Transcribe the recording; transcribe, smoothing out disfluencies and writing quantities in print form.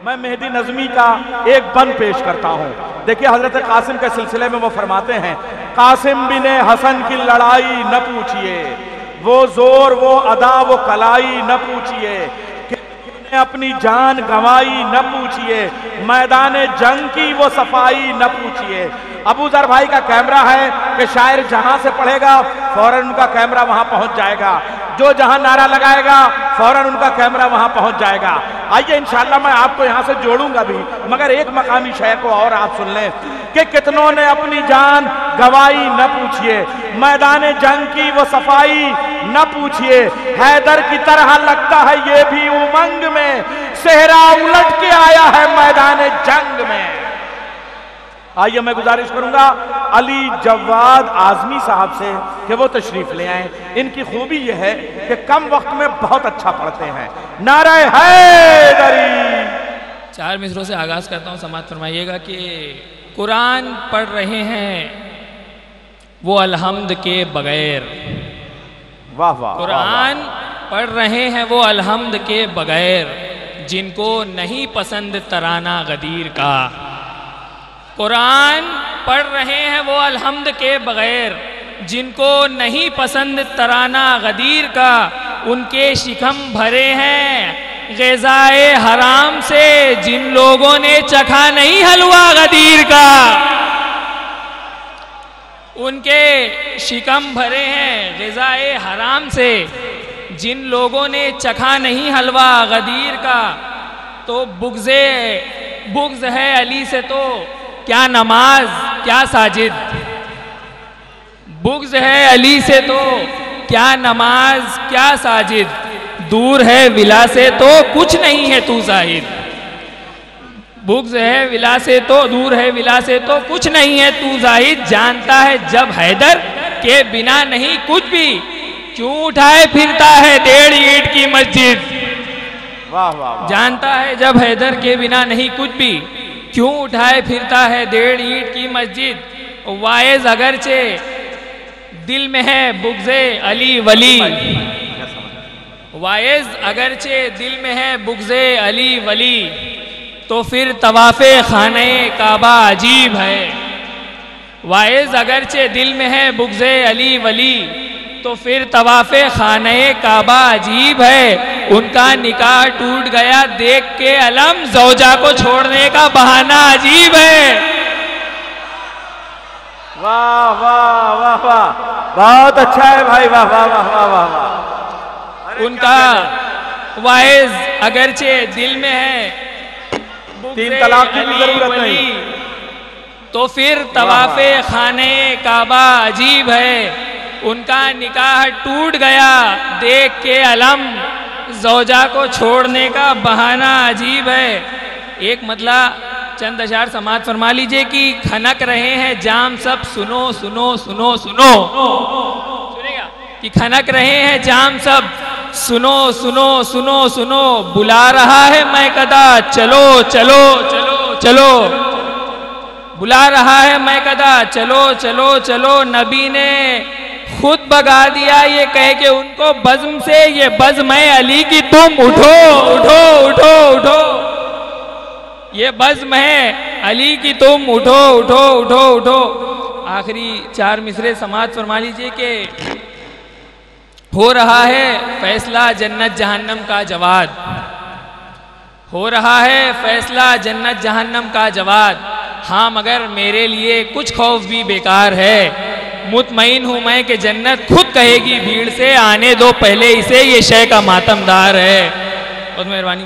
मैं मेहदी नज़मी का एक बंद पेश करता हूँ। देखिए हजरत कासिम के सिलसिले में वो फरमाते हैं, कासिम बिने हसन की लड़ाई न पूछिए, वो जोर वो अदा वो कलाई न पूछिए, किसने अपनी जान गंवाई न पूछिए, मैदान जंग की वो सफाई न पूछिए। अबू जर भाई का कैमरा है कि शायर जहां से पढ़ेगा फौरन उनका कैमरा वहां पहुंच जाएगा, जो जहां नारा लगाएगा फौरन उनका कैमरा वहां पहुंच जाएगा। आइए इंशाअल्लाह मैं आपको यहां से जोड़ूंगा भी, मगर एक मकामी शेर को और आप सुन लें कि कितनों ने अपनी जान गवाई न पूछिए, मैदान जंग की वो सफाई न पूछिए, हैदर की तरह लगता है ये भी उमंग में, सेहरा उलट के आया है मैदान जंग में। आइए मैं गुजारिश करूंगा अली जवाद आजमी साहब से कि वो तशरीफ ले आए। इनकी खूबी यह है कि कम वक्त में बहुत अच्छा पढ़ते हैं। नारा हैदरी। 4 मिसरों से आगाज करता हूं, समाअत फरमाइएगा कि कुरान पढ़ रहे हैं वो अलहम्द के बगैर। वाह वाह। कुरान पढ़ रहे हैं वो अलहम्द के बगैर, जिनको नहीं पसंद तराना गदीर का। कुरान पढ़ रहे हैं वो अलहम्द के बगैर, जिनको नहीं पसंद तराना गदीर का। उनके शिकम भरे हैं ग़िज़ाए हराम से, जिन लोगों ने चखा नहीं हलवा गदीर का। उनके शिकम भरे हैं ग़िज़ाए हराम से, जिन लोगों ने चखा नहीं हलवा गदीर का। तो बुग़्ज़ है अली से तो क्या नमाज क्या साजिद, बुग़्ज़ है अली से तो क्या नमाज क्या साजिद, दूर है विला से तो कुछ नहीं है तू ज़ाहिद। बुग़्ज़ है विला से तो दूर है विला से तो कुछ नहीं है तू ज़ाहिद, जानता है जब हैदर के बिना नहीं कुछ भी, क्यों उठाए फिरता है 1.5 ईंट की मस्जिद। वाह वाह। जानता है जब हैदर के बिना नहीं कुछ भी, क्यों उठाए फिरता है 1.5 ईंट की मस्जिद। वाइज अगरचे दिल में है बुग़्ज़े अली वली, वाइज अगरचे दिल में है बुग़्ज़े अली वली, तो फिर तवाफ़े खाने काबा अजीब है। वाइज अगरचे दिल में है बुग़्ज़े अली वली, तो फिर तवाफ़े खाने काबा अजीब है। उनका निकाह टूट गया देख के अलम, ज़ौजा को छोड़ने का बहाना अजीब है। वाह वाह वाह वाह, बहुत अच्छा है भाई, वाह वाह वाह वाह वाह वाह। उनका वाइज अगरचे दिल में है 3 तलाक की भी जरूरत नहीं, तो फिर तवाफ़े खाने काबा अजीब है। उनका निकाह टूट गया देख के अलम, ज़ौजा को छोड़ने का बहाना अजीब है। एक मतला चंद अशार समाअत फरमा लीजिए कि खनक रहे हैं जाम सब, सुनो सुनो सुनो सुनो। सुनेगा कि खनक रहे हैं जाम सब, सुनो सुनो सुनो सुनो। बुला रहा है मैं कदा, चलो चलो चलो चलो। बुला रहा है मैं कदा, चलो चलो चलो। नबी ने खुद भगा दिया ये कह के उनको बज़्म से, ये बज़्म है अली की तुम उठो उठो उठो उठो। ये बज़्म है अली की तुम उठो उठो उठो उठो। आखिरी 4 मिसरे समाअत फरमा लीजिए कि हो रहा है फैसला जन्नत जहन्नम का जवाद, हो रहा है फैसला जन्नत जहन्नम का जवाद। हाँ मगर मेरे लिए कुछ खौफ भी बेकार है, मुतमईन हूँ मैं कि जन्नत खुद कहेगी भीड़ से, आने दो पहले इसे, ये शय का मातमदार है। बहुत मेहरबानी।